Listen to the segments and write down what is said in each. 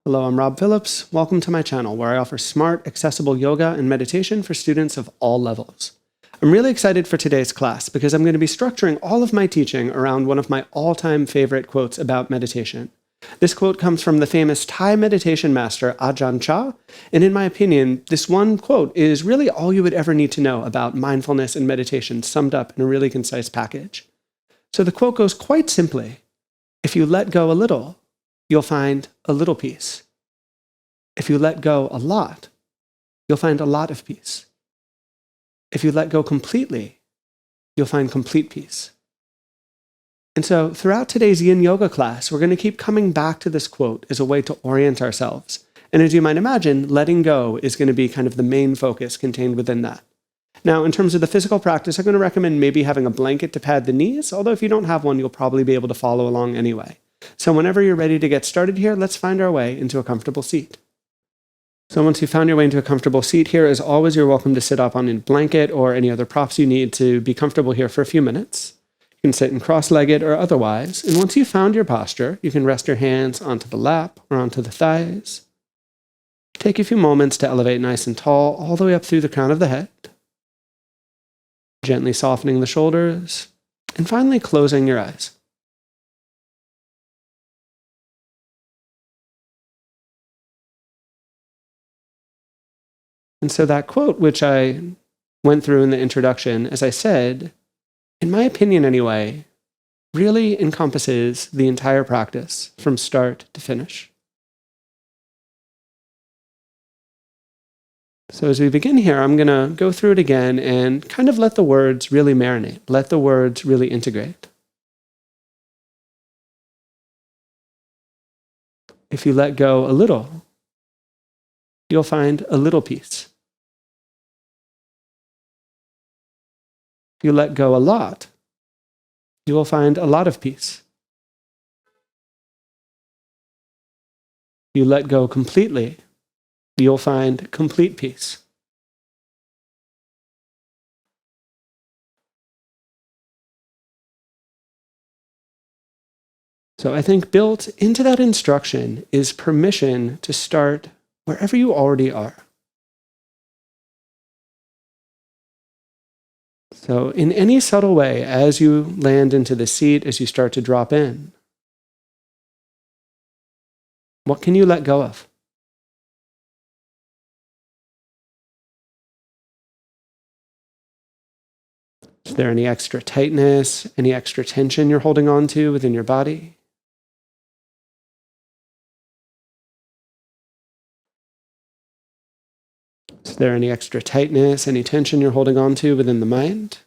Hello, I'm Rob Phillips. Welcome to my channel where I offer smart, accessible yoga and meditation for students of all levels. I'm really excited for today's class because I'm going to be structuring all of my teaching around one of my all-time favorite quotes about meditation. This quote comes from the famous Thai meditation master Ajahn Chah, and in my opinion, this one quote is really all you would ever need to know about mindfulness and meditation summed up in a really concise package. So the quote goes quite simply, if you let go a little, you'll find a little peace. If you let go a lot, you'll find a lot of peace. If you let go completely, you'll find complete peace. And so throughout today's Yin Yoga class, we're going to keep coming back to this quote as a way to orient ourselves. And as you might imagine, letting go is going to be kind of the main focus contained within that. Now, in terms of the physical practice, I'm going to recommend maybe having a blanket to pad the knees, although if you don't have one, you'll probably be able to follow along anyway. So whenever you're ready to get started here, let's find our way into a comfortable seat. So once you've found your way into a comfortable seat here, as always, you're welcome to sit up on a blanket or any other props you need to be comfortable here for a few minutes. You can sit in cross-legged or otherwise. And once you've found your posture, you can rest your hands onto the lap or onto the thighs. Take a few moments to elevate nice and tall all the way up through the crown of the head. Gently softening the shoulders. And finally closing your eyes. And so that quote, which I went through in the introduction, as I said, in my opinion anyway, really encompasses the entire practice from start to finish. So as we begin here, I'm going to go through it again and kind of let the words really marinate, let the words really integrate. If you let go a little, you'll find a little peace. If you let go a lot, you will find a lot of peace. If you let go completely, you'll find complete peace. So I think built into that instruction is permission to start wherever you already are. So in any subtle way, as you land into the seat, as you start to drop in, what can you let go of? Is there any extra tightness, any extra tension you're holding on to within your body? Is there any extra tightness, any tension you're holding on to within the mind?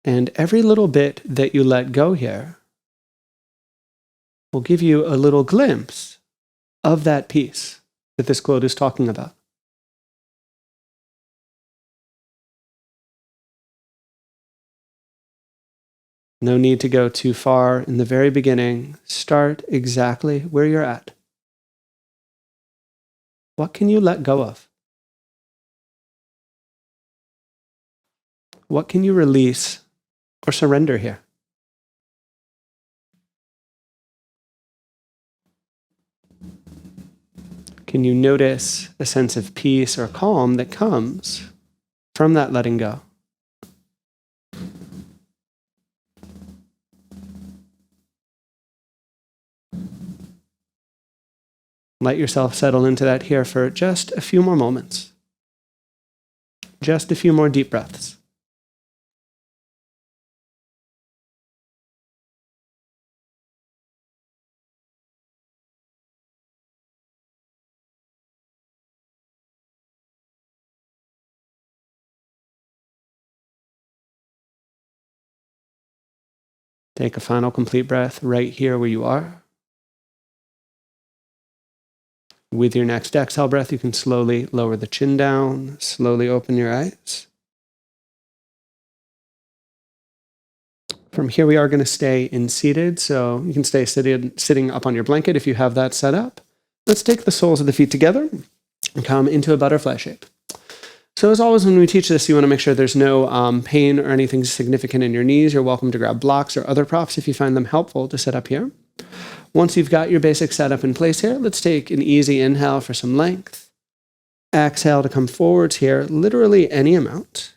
And every little bit that you let go here will give you a little glimpse of that peace that this quote is talking about. No need to go too far in the very beginning. Start exactly where you're at. What can you let go of? What can you release or surrender here? Can you notice a sense of peace or calm that comes from that letting go? Let yourself settle into that here for just a few more moments. Just a few more deep breaths. Take a final complete breath right here where you are. With your next exhale breath, you can slowly lower the chin down, slowly open your eyes. From here, we are going to stay in seated, so you can stay sitting up on your blanket if you have that set up. Let's take the soles of the feet together and come into a butterfly shape. So as always, when we teach this, you want to make sure there's no pain or anything significant in your knees. You're welcome to grab blocks or other props if you find them helpful to set up here. Once you've got your basic setup in place here, let's take an easy inhale for some length. Exhale to come forwards here, literally any amount.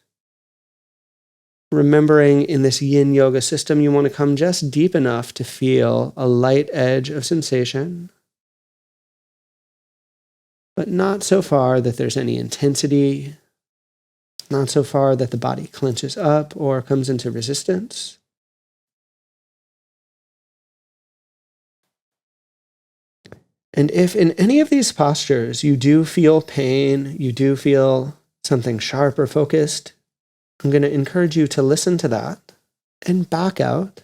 Remembering in this Yin Yoga system, you want to come just deep enough to feel a light edge of sensation, but not so far that there's any intensity, not so far that the body clenches up or comes into resistance. And if in any of these postures you do feel pain, you do feel something sharp or focused, I'm going to encourage you to listen to that and back out.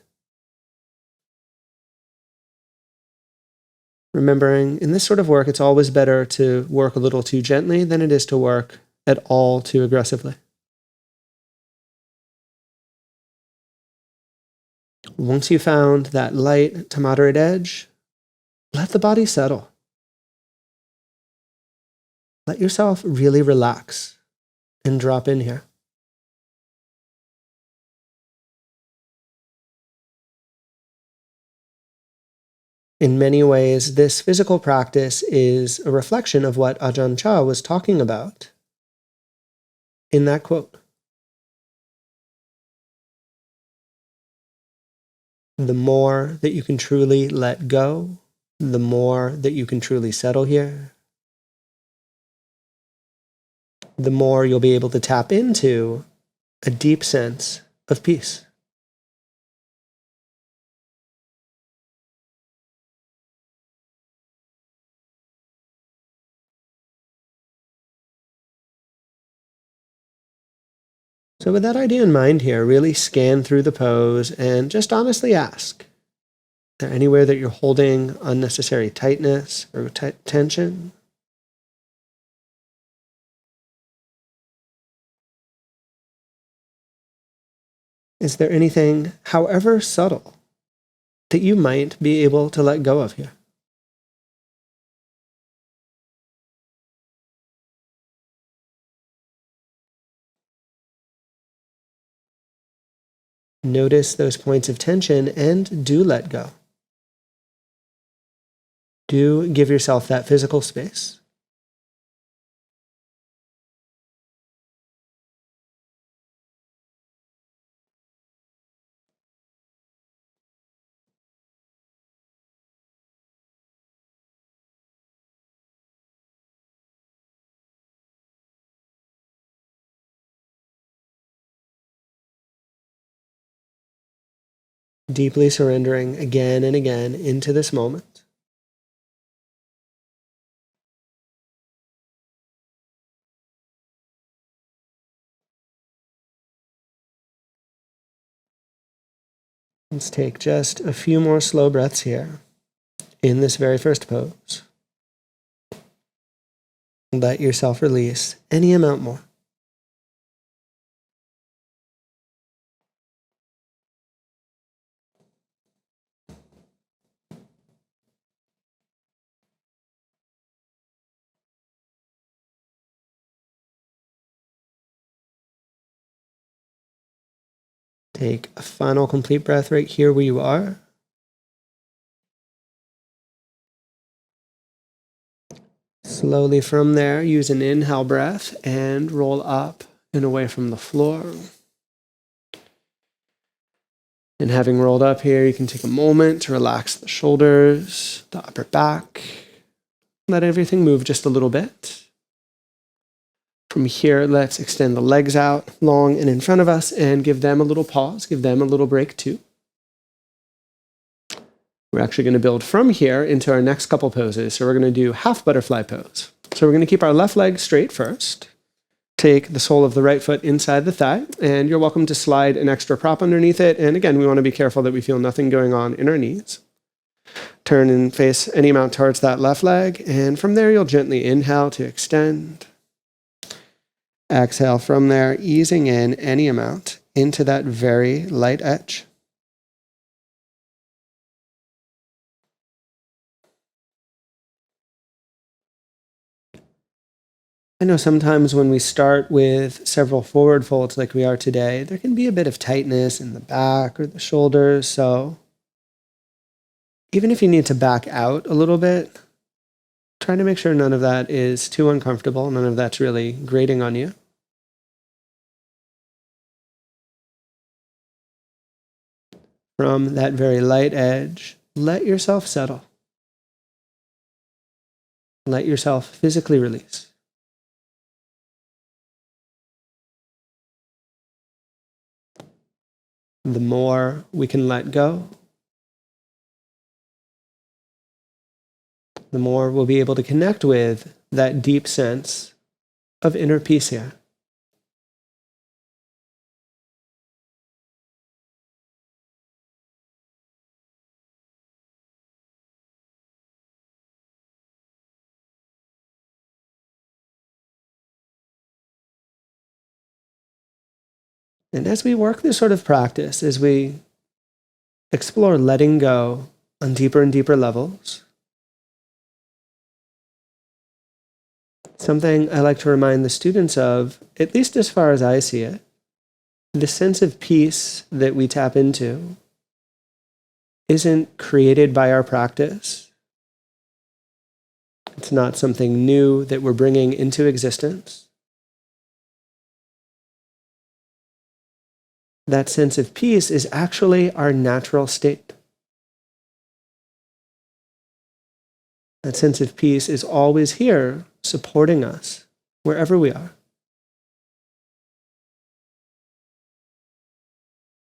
Remembering, in this sort of work, it's always better to work a little too gently than it is to work at all too aggressively. Once you found that light to moderate edge, let the body settle. Let yourself really relax and drop in here. In many ways, this physical practice is a reflection of what Ajahn Chah was talking about in that quote. The more that you can truly let go, the more that you can truly settle here, the more you'll be able to tap into a deep sense of peace. So with that idea in mind here, really scan through the pose and just honestly ask, is there anywhere that you're holding unnecessary tightness or tension? Is there anything, however subtle, that you might be able to let go of here? Notice those points of tension and do let go. Do give yourself that physical space. Deeply surrendering again and again into this moment. Let's take just a few more slow breaths here in this very first pose. Let yourself release any amount more. Take a final complete breath right here where you are. Slowly from there, use an inhale breath and roll up and away from the floor. And having rolled up here, you can take a moment to relax the shoulders, the upper back. Let everything move just a little bit. From here, let's extend the legs out long and in front of us and give them a little pause, give them a little break too. We're actually going to build from here into our next couple poses. So we're going to do half butterfly pose. So we're going to keep our left leg straight first. Take the sole of the right foot inside the thigh, and you're welcome to slide an extra prop underneath it. And again, we want to be careful that we feel nothing going on in our knees. Turn and face any amount towards that left leg, and from there you'll gently inhale to extend. Exhale from there, easing in any amount into that very light edge. I know sometimes when we start with several forward folds like we are today, there can be a bit of tightness in the back or the shoulders. So even if you need to back out a little bit, try to make sure none of that is too uncomfortable, none of that's really grating on you. From that very light edge, let yourself settle. Let yourself physically release. The more we can let go, the more we'll be able to connect with that deep sense of inner peace here. And as we work this sort of practice, as we explore letting go on deeper and deeper levels, something I like to remind the students of, at least as far as I see it, the sense of peace that we tap into isn't created by our practice. It's not something new that we're bringing into existence. That sense of peace is actually our natural state. That sense of peace is always here, supporting us, wherever we are.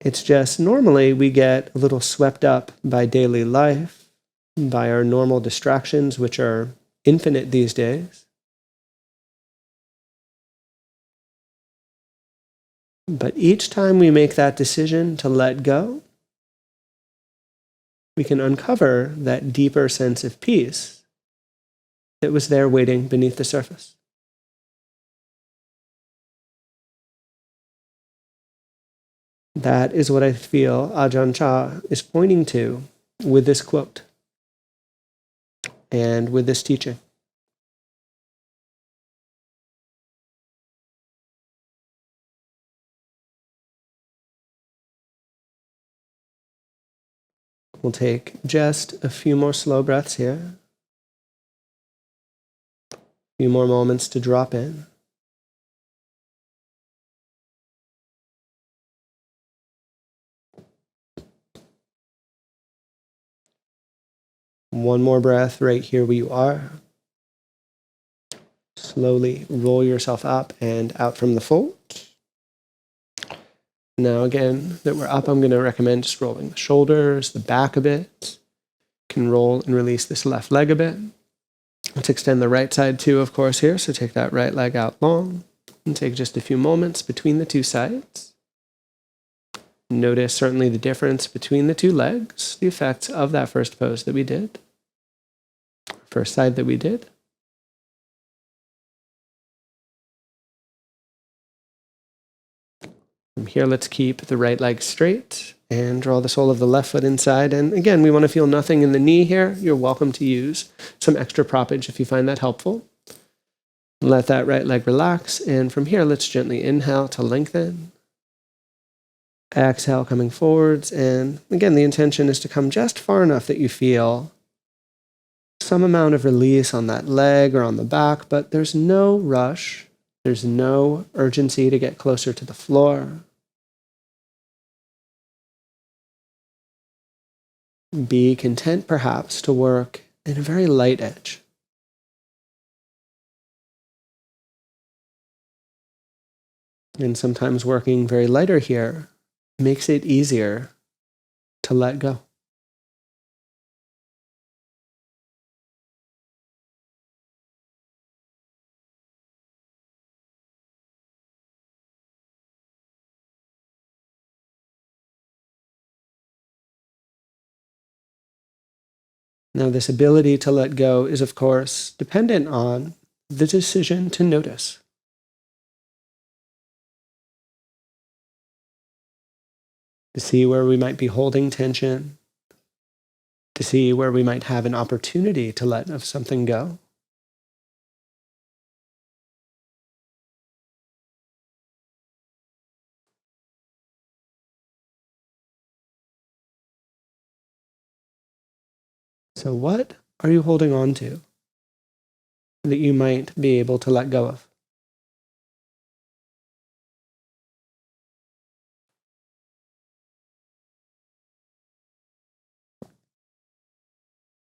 It's just normally we get a little swept up by daily life, by our normal distractions, which are infinite these days. But each time we make that decision to let go, we can uncover that deeper sense of peace that was there waiting beneath the surface. That is what I feel Ajahn Chah is pointing to with this quote and with this teaching. We'll take just a few more slow breaths here. A few more moments to drop in. One more breath right here where you are. Slowly roll yourself up and out from the fold. Now again, that we're up, I'm going to recommend just rolling the shoulders, the back a bit. You can roll and release this left leg a bit. Let's extend the right side too, of course, here. So take that right leg out long and take just a few moments between the two sides. Notice certainly the difference between the two legs, the effects of that first pose that we did, first side that we did. From here, let's keep the right leg straight and draw the sole of the left foot inside. And again, we want to feel nothing in the knee here. You're welcome to use some extra proppage if you find that helpful. Let that right leg relax. And from here, let's gently inhale to lengthen. Exhale, coming forwards. And again, the intention is to come just far enough that you feel some amount of release on that leg or on the back, but there's no rush. There's no urgency to get closer to the floor. Be content, perhaps, to work in a very light edge. And sometimes working very lighter here makes it easier to let go. Now, this ability to let go is, of course, dependent on the decision to notice. To see where we might be holding tension, to see where we might have an opportunity to let something go. So what are you holding on to that you might be able to let go of?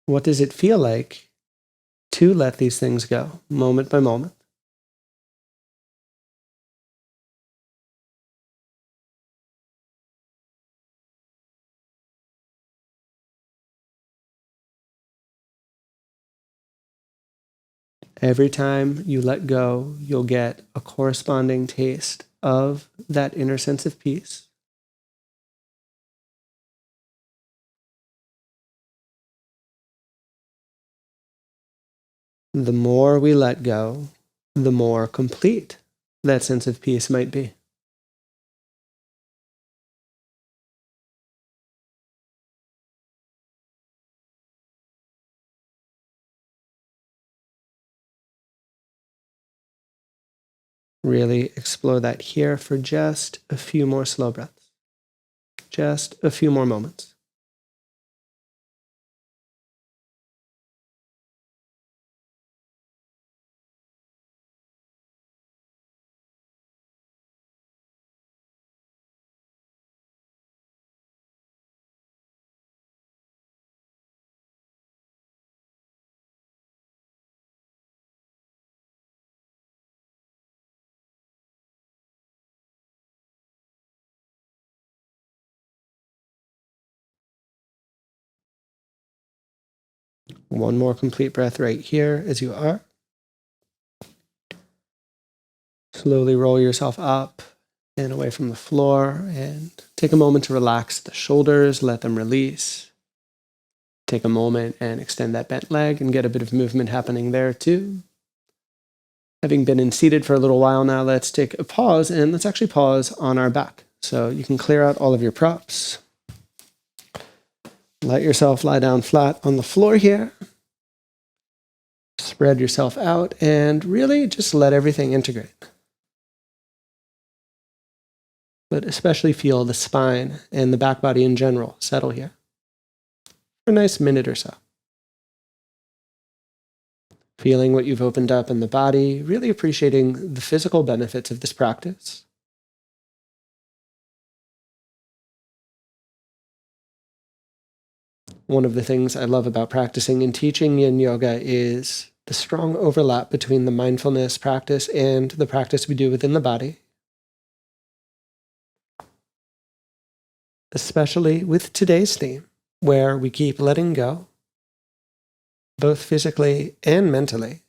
What does it feel like to let these things go, moment by moment? Every time you let go, you'll get a corresponding taste of that inner sense of peace. The more we let go, the more complete that sense of peace might be. Really explore that here for just a few more slow breaths, just a few more moments. One more complete breath right here as you are. Slowly roll yourself up and away from the floor and take a moment to relax the shoulders, let them release. Take a moment and extend that bent leg and get a bit of movement happening there too. Having been in seated for a little while now, let's take a pause and let's actually pause on our back. So you can clear out all of your props. Let yourself lie down flat on the floor here. Spread yourself out and really just let everything integrate. But especially feel the spine and the back body in general settle here for a nice minute or so. Feeling what you've opened up in the body, really appreciating the physical benefits of this practice. One of the things I love about practicing and teaching Yin Yoga is the strong overlap between the mindfulness practice and the practice we do within the body. Especially with today's theme, where we keep letting go, both physically and mentally,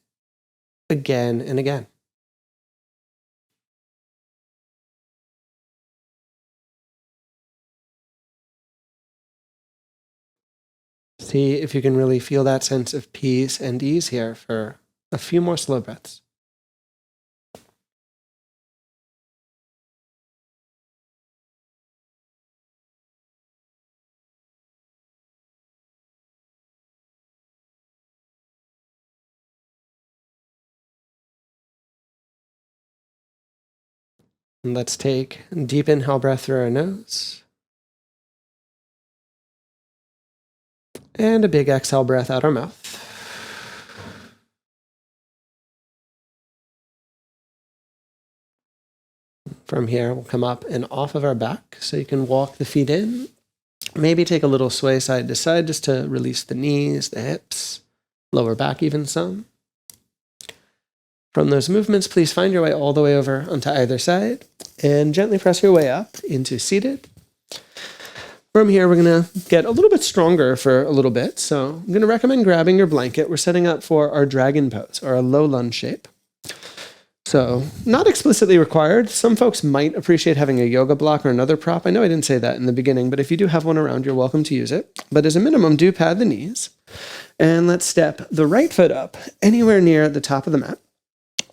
again and again. See if you can really feel that sense of peace and ease here for a few more slow breaths. And let's take a deep inhale breath through our nose. And a big exhale breath out our mouth. From here, we'll come up and off of our back so you can walk the feet in. Maybe take a little sway side to side just to release the knees, the hips, lower back even some. From those movements, please find your way all the way over onto either side and gently press your way up into seated. From here, we're going to get a little bit stronger for a little bit. So I'm going to recommend grabbing your blanket. We're setting up for our dragon pose or a low lunge shape. So not explicitly required. Some folks might appreciate having a yoga block or another prop. I know I didn't say that in the beginning, but if you do have one around, you're welcome to use it. But as a minimum, do pad the knees. And let's step the right foot up anywhere near the top of the mat.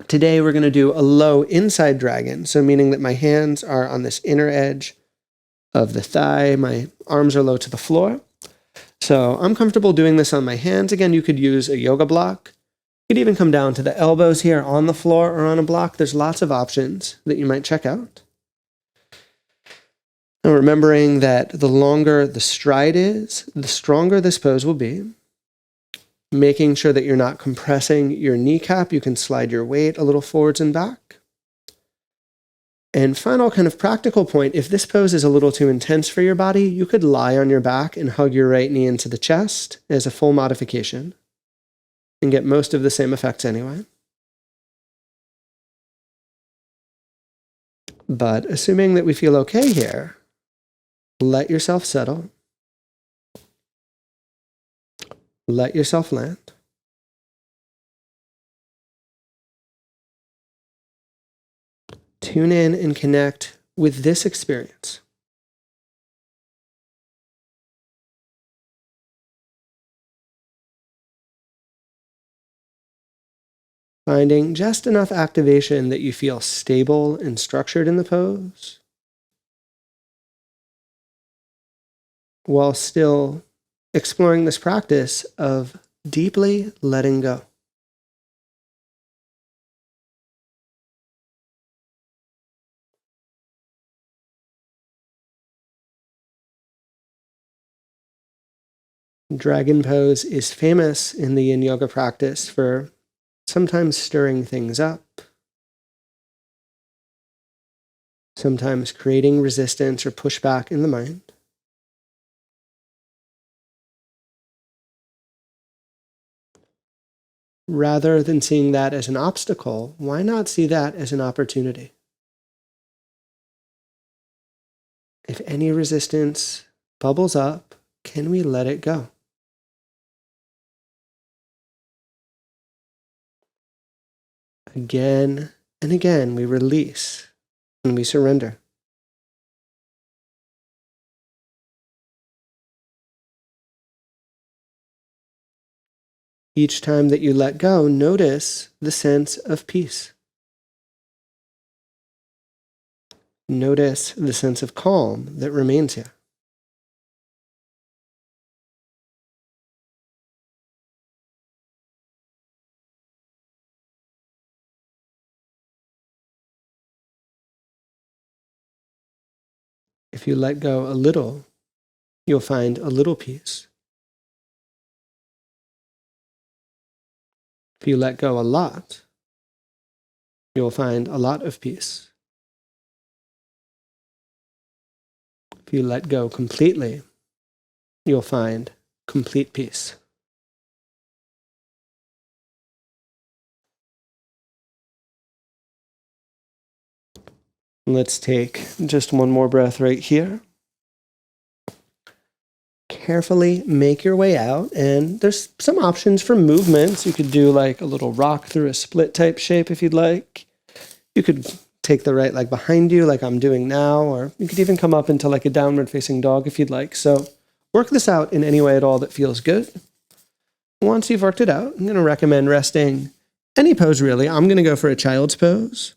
Today, we're going to do a low inside dragon. So meaning that my hands are on this inner edge of the thigh. My arms are low to the floor. So I'm comfortable doing this on my hands. Again, you could use a yoga block. You could even come down to the elbows here on the floor or on a block. There's lots of options that you might check out. And remembering that the longer the stride is, the stronger this pose will be. Making sure that you're not compressing your kneecap, you can slide your weight a little forwards and back. And final kind of practical point, if this pose is a little too intense for your body, you could lie on your back and hug your right knee into the chest as a full modification and get most of the same effects anyway. But assuming that we feel okay here, let yourself settle. Let yourself land. Tune in and connect with this experience. Finding just enough activation that you feel stable and structured in the pose, while still exploring this practice of deeply letting go. Dragon pose is famous in the Yin Yoga practice for sometimes stirring things up, sometimes creating resistance or pushback in the mind. Rather than seeing that as an obstacle, why not see that as an opportunity? If any resistance bubbles up, can we let it go? Again and again, we release and we surrender. Each time that you let go, notice the sense of peace. Notice the sense of calm that remains here. If you let go a little, you'll find a little peace. If you let go a lot, you'll find a lot of peace. If you let go completely, you'll find complete peace. Let's take just one more breath right here. Carefully make your way out, and there's some options for movements. You could do like a little rock through a split type shape if you'd like. You could take the right leg behind you like I'm doing now, or you could even come up into like a downward facing dog if you'd like. So work this out in any way at all that feels good. Once you've worked it out, I'm going to recommend resting any pose really. I'm going to go for a child's pose.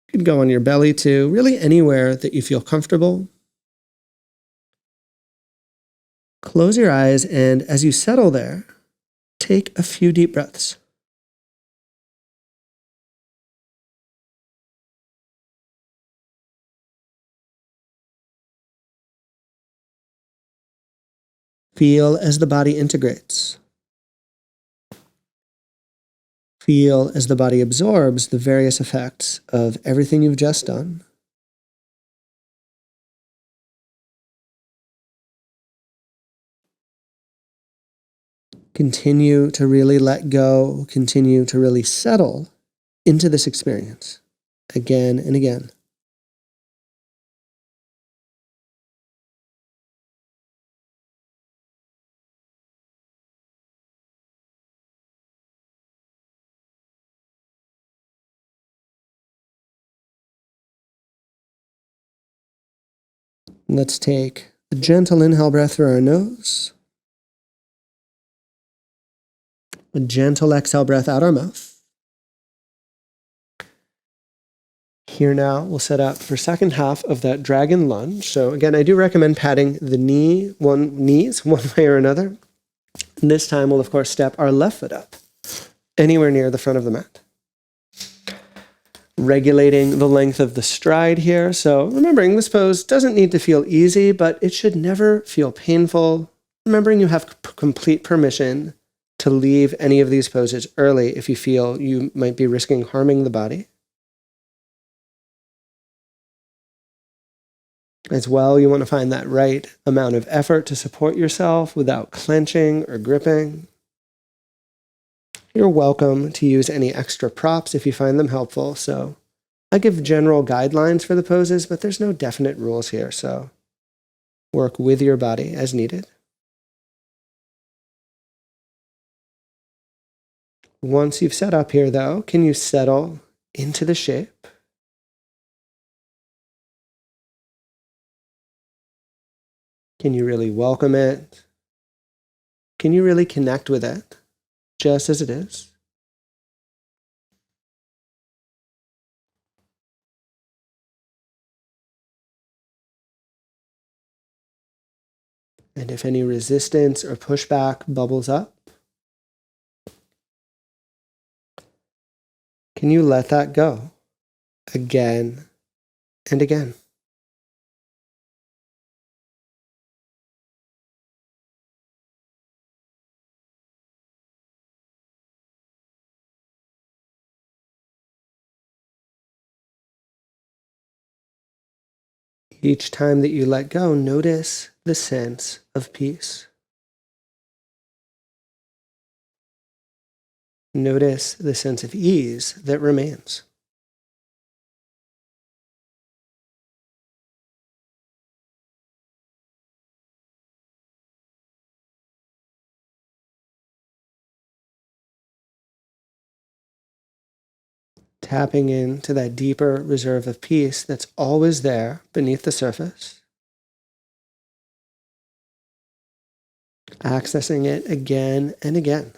You could go on your belly too, really anywhere that you feel comfortable. Close your eyes, and as you settle there, take a few deep breaths. Feel as the body integrates. Feel as the body absorbs the various effects of everything you've just done. Continue to really let go, continue to really settle into this experience again and again. Let's take a gentle inhale breath through our nose. A gentle exhale breath out our mouth. Here now, we'll set up for second half of that dragon lunge. So again, I do recommend patting the knees one way or another. And this time we'll of course step our left foot up, anywhere near the front of the mat. Regulating the length of the stride here. So remembering this pose doesn't need to feel easy, but it should never feel painful. Remembering you have complete permission to leave any of these poses early if you feel you might be risking harming the body. As well, you want to find that right amount of effort to support yourself without clenching or gripping. You're welcome to use any extra props if you find them helpful. So I give general guidelines for the poses, but there's no definite rules here. So work with your body as needed. Once you've set up here, though, can you settle into the shape? Can you really welcome it? Can you really connect with it, just as it is? And if any resistance or pushback bubbles up, can you let that go again and again? Each time that you let go, notice the sense of peace. Notice the sense of ease that remains. Tapping into that deeper reserve of peace that's always there beneath the surface. Accessing it again and again.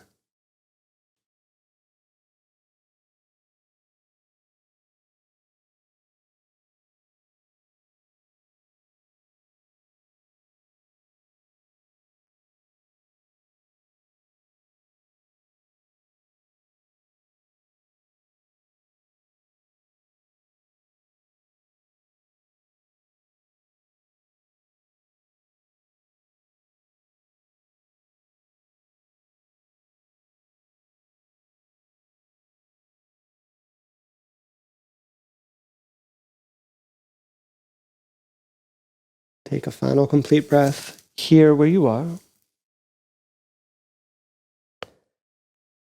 Take a final complete breath here where you are.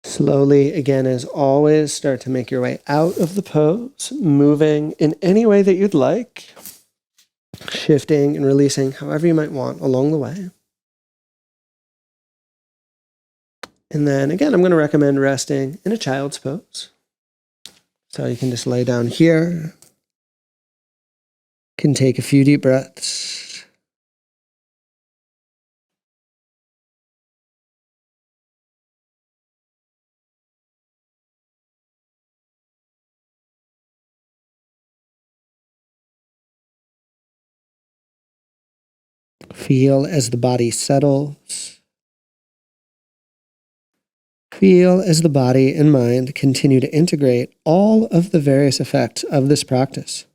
Slowly, again, as always, start to make your way out of the pose, moving in any way that you'd like, shifting and releasing however you might want along the way. And then again, I'm going to recommend resting in a child's pose. So you can just lay down here, can take a few deep breaths. Feel as the body settles. Feel as the body and mind continue to integrate all of the various effects of this practice.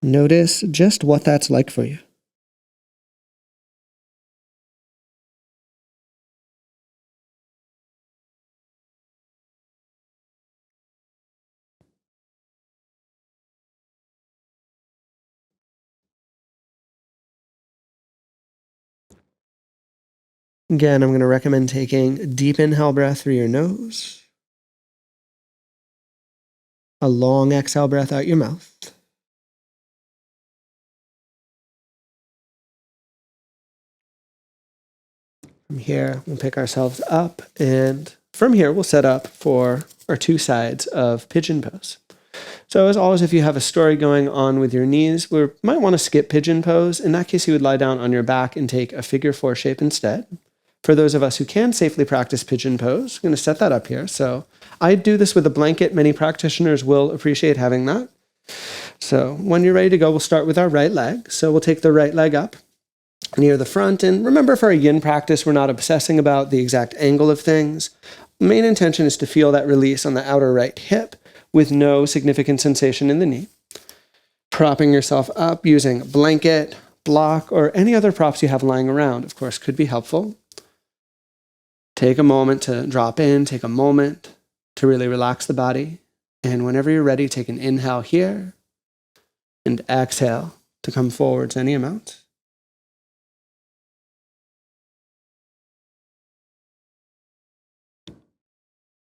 Notice just what that's like for you. Again, I'm going to recommend taking a deep inhale breath through your nose, a long exhale breath out your mouth. From here, we'll pick ourselves up, and from here, we'll set up for our two sides of pigeon pose. So as always, if you have a story going on with your knees, we might want to skip pigeon pose. In that case, you would lie down on your back and take a figure 4 shape instead. For those of us who can safely practice pigeon pose, I'm going to set that up here. So I do this with a blanket. Many practitioners will appreciate having that. So when you're ready to go, we'll start with our right leg. So we'll take the right leg up near the front. And remember, for a yin practice, we're not obsessing about the exact angle of things. Main intention is to feel that release on the outer right hip with no significant sensation in the knee. propping yourself up using a blanket, block, or any other props you have lying around, of course, could be helpful. Take a moment to drop in, take a moment to really relax the body. And whenever you're ready, take an inhale here and exhale to come forwards any amount.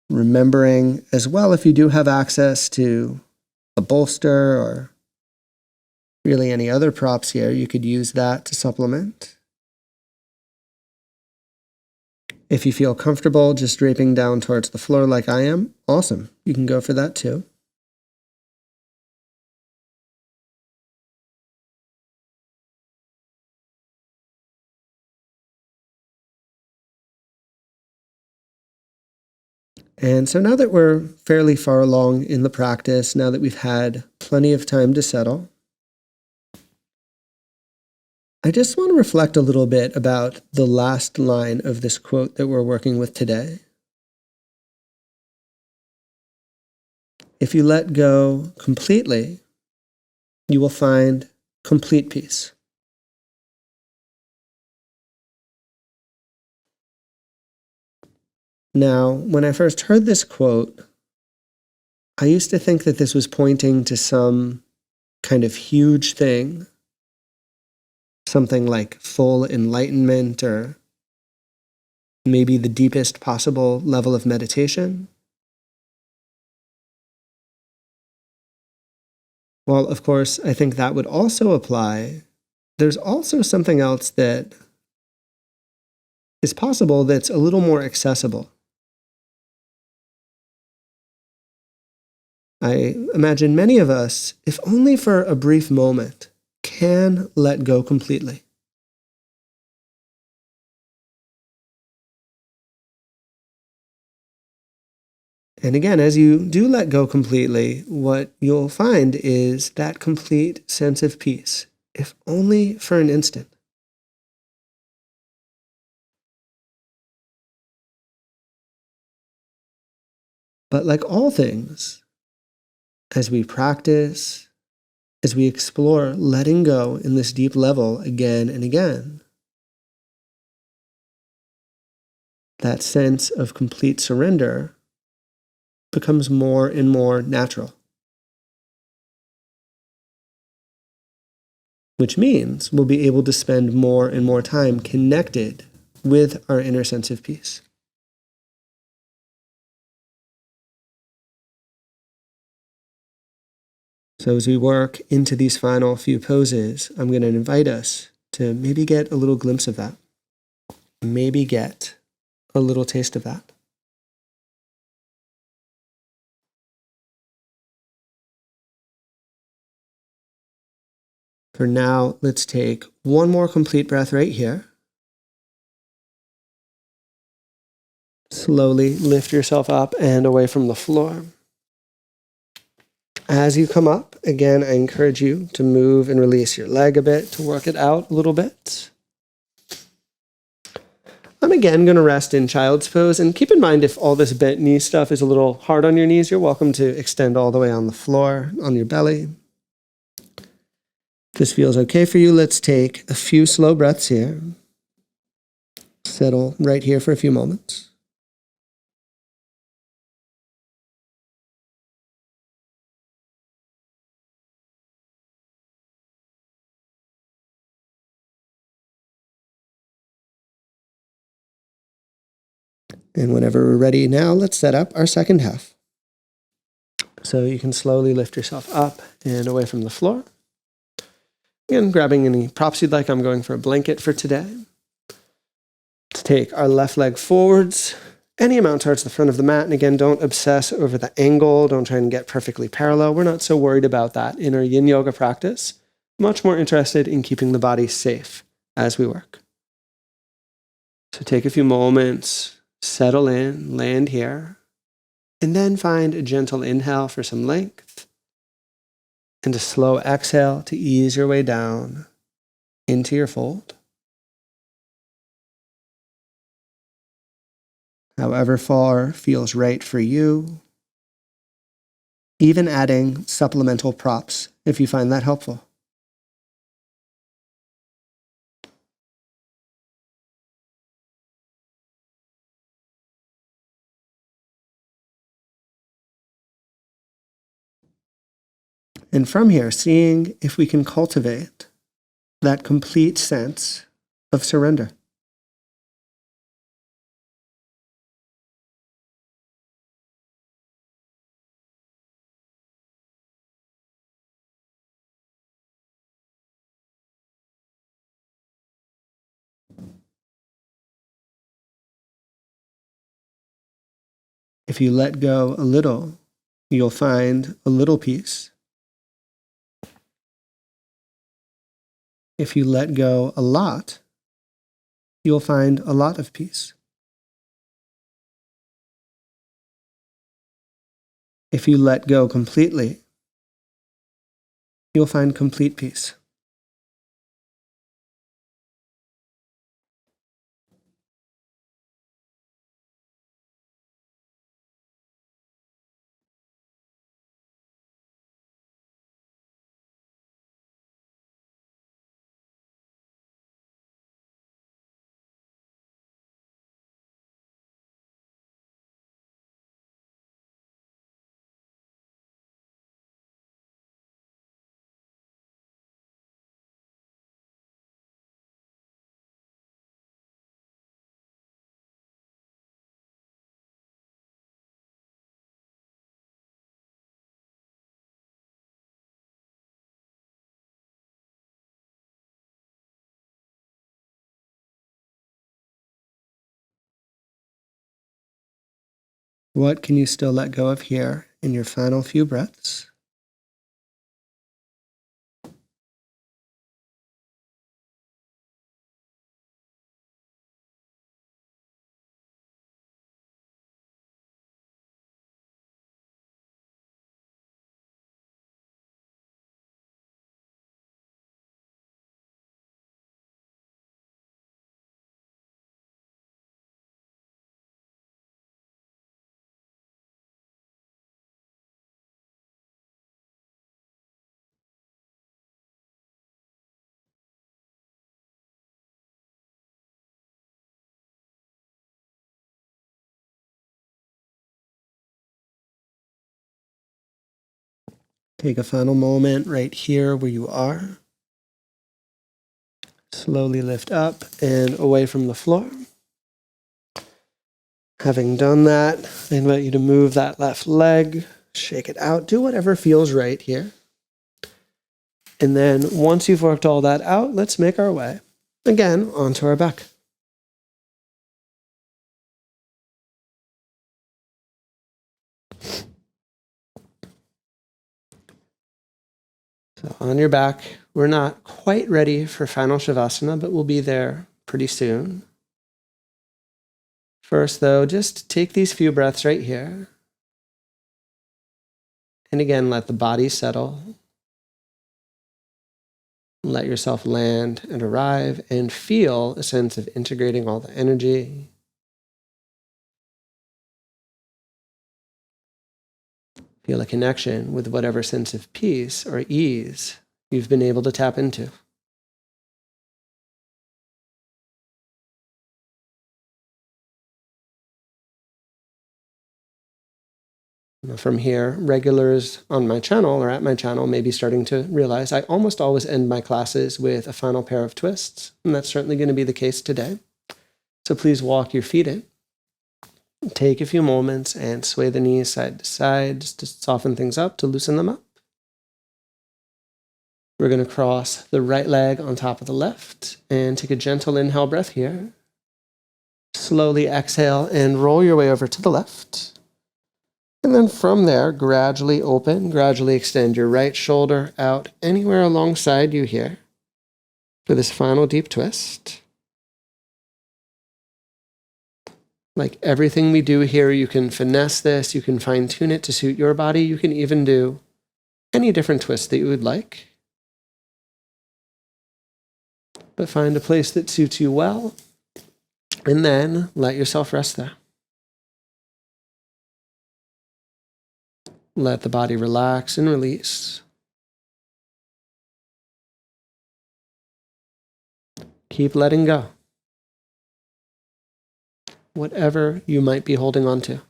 Remembering as well, if you do have access to a bolster or really any other props here, you could use that to supplement. If you feel comfortable just draping down towards the floor like I am, awesome. You can go for that too. And so now that we're fairly far along in the practice, now that we've had plenty of time to settle, I just want to reflect a little bit about the last line of this quote that we're working with today. If you let go completely, you will find complete peace. Now, when I first heard this quote, I used to think that this was pointing to some kind of huge thing, something like full enlightenment or maybe the deepest possible level of meditation. Well, of course, I think that would also apply. There's also something else that is possible that's a little more accessible. I imagine many of us, if only for a brief moment, can let go completely. And again, as you do let go completely, what you'll find is that complete sense of peace, if only for an instant. But like all things, as we practice, as we explore letting go in this deep level again and again, that sense of complete surrender becomes more and more natural. Which means we'll be able to spend more and more time connected with our inner sense of peace. So as we work into these final few poses, I'm going to invite us to maybe get a little glimpse of that. Maybe get a little taste of that. For now, let's take one more complete breath right here. Slowly lift yourself up and away from the floor. As you come up, again, I encourage you to move and release your leg a bit, to work it out a little bit. I'm again going to rest in child's pose, and keep in mind if all this bent knee stuff is a little hard on your knees, you're welcome to extend all the way on the floor, on your belly. If this feels okay for you, let's take a few slow breaths here. Settle right here for a few moments. And whenever we're ready now, let's set up our second half. So you can slowly lift yourself up and away from the floor. Again, grabbing any props you'd like. I'm going for a blanket for today. Let's take our left leg forwards, any amount towards the front of the mat. And again, don't obsess over the angle. Don't try and get perfectly parallel. We're not so worried about that in our Yin Yoga practice. Much more interested in keeping the body safe as we work. So take a few moments, settle in, land here, and then find a gentle inhale for some length and a slow exhale to ease your way down into your fold. However far feels right for you. even adding supplemental props if you find that helpful. And from here, seeing if we can cultivate that complete sense of surrender. If you let go a little, you'll find a little peace. If you let go a lot, you'll find a lot of peace. If you let go completely, you'll find complete peace. What can you still let go of here in your final few breaths? Take a final moment right here where you are. Slowly lift up and away from the floor. Having done that, I invite you to move that left leg, shake it out, do whatever feels right here. And then once you've worked all that out, let's make our way again onto our back. So on your back, we're not quite ready for final Shavasana, but we'll be there pretty soon. First, though, just take these few breaths right here. And again, let the body settle. Let yourself land and arrive and feel a sense of integrating all the energy. Feel a connection with whatever sense of peace or ease you've been able to tap into. From here, regulars on my channel or at my channel may be starting to realize I almost always end my classes with a final pair of twists, and that's certainly going to be the case today. So please walk your feet in. Take a few moments and sway the knees side to side just to soften things up, to loosen them up. We're going to cross the right leg on top of the left and take a gentle inhale breath here. Slowly exhale and roll your way over to the left. And then from there, gradually open, gradually extend your right shoulder out anywhere alongside you here for this final deep twist. Like everything we do here, you can finesse this, you can fine-tune it to suit your body. You can even do any different twist that you would like. But find a place that suits you well, and then let yourself rest there. Let the body relax and release. Keep letting go. Whatever you might be holding on to.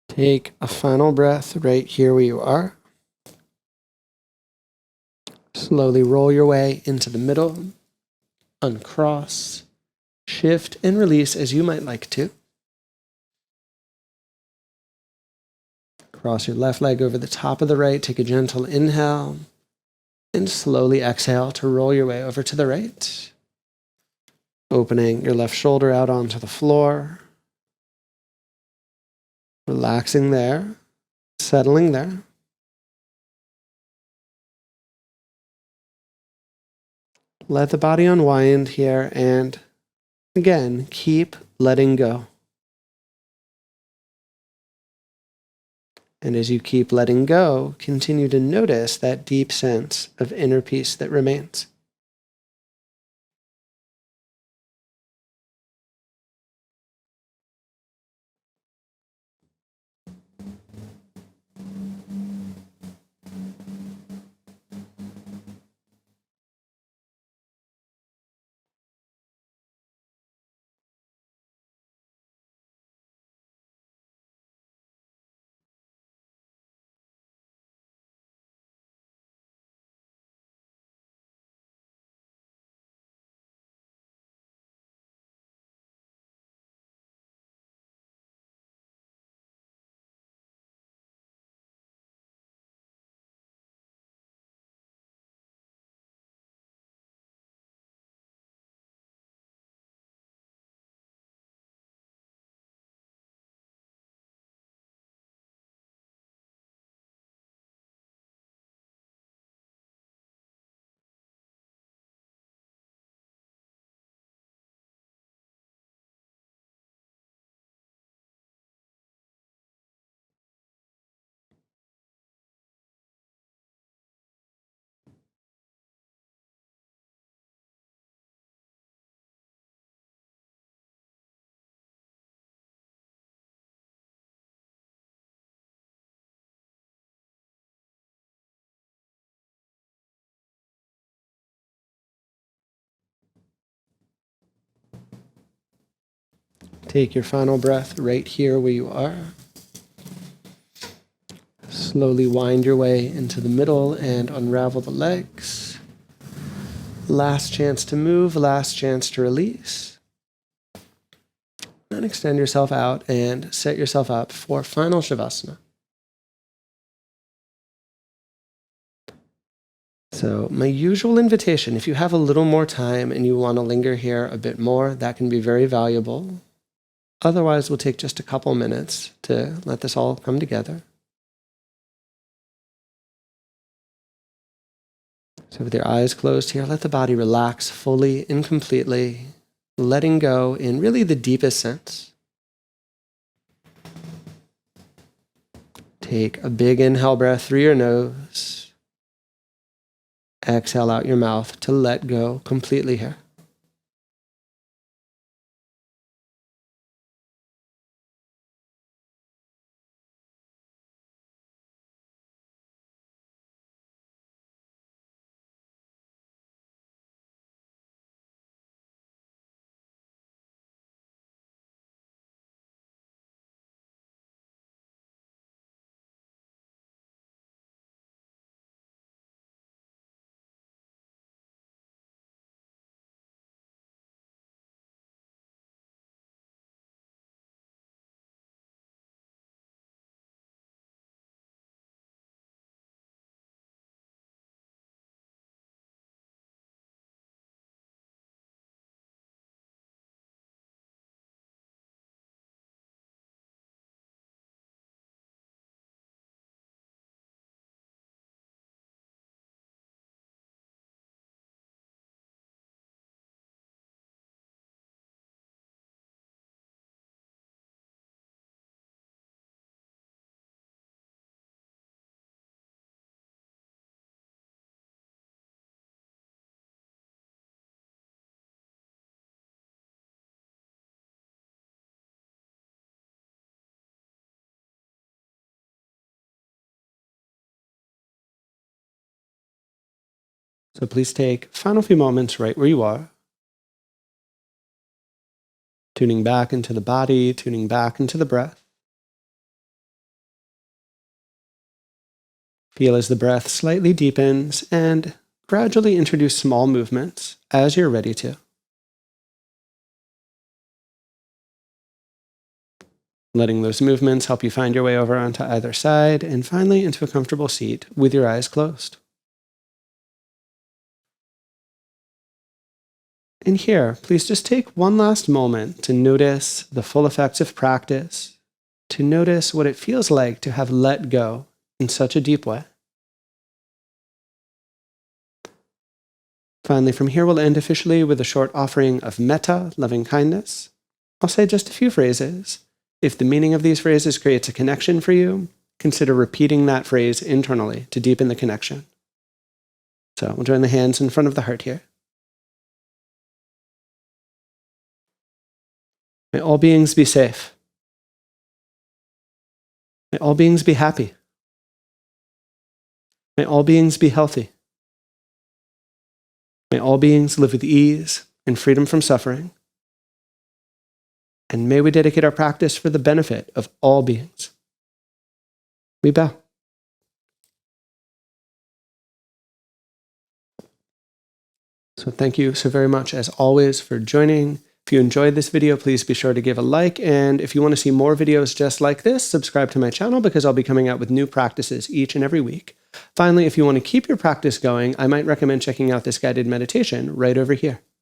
Take a final breath right here where you are. Slowly roll your way into the middle, uncross, shift and release as you might like to. Cross your left leg over the top of the right, take a gentle inhale, and slowly exhale to roll your way over to the right. Opening your left shoulder out onto the floor. Relaxing there, settling there. Let the body unwind here, and again, keep letting go. And as you keep letting go, continue to notice that deep sense of inner peace that remains. Take your final breath right here where you are. Slowly wind your way into the middle and unravel the legs. Last chance to move, last chance to release. Then extend yourself out and set yourself up for final Shavasana. So my usual invitation, if you have a little more time and you want to linger here a bit more, that can be very valuable. Otherwise, we'll take just a couple minutes to let this all come together. So with your eyes closed here, let the body relax fully and completely, letting go in really the deepest sense. Take a big inhale breath through your nose. Exhale out your mouth to let go completely here. So please take a final few moments right where you are, tuning back into the body, tuning back into the breath. Feel as the breath slightly deepens and gradually introduce small movements as you're ready to. Letting those movements help you find your way over onto either side and finally into a comfortable seat with your eyes closed. And here, please just take one last moment to notice the full effects of practice, to notice what it feels like to have let go in such a deep way. Finally, from here, we'll end officially with a short offering of metta, loving kindness. I'll say just a few phrases. If the meaning of these phrases creates a connection for you, consider repeating that phrase internally to deepen the connection. So we'll join the hands in front of the heart here. May all beings be safe. May all beings be happy. May all beings be healthy. May all beings live with ease and freedom from suffering. And may we dedicate our practice for the benefit of all beings. We bow. So thank you so very much, as always, for joining. If you enjoyed this video, please be sure to give a like. And if you want to see more videos just like this, subscribe to my channel because I'll be coming out with new practices each and every week. Finally, if you want to keep your practice going, I might recommend checking out this guided meditation right over here.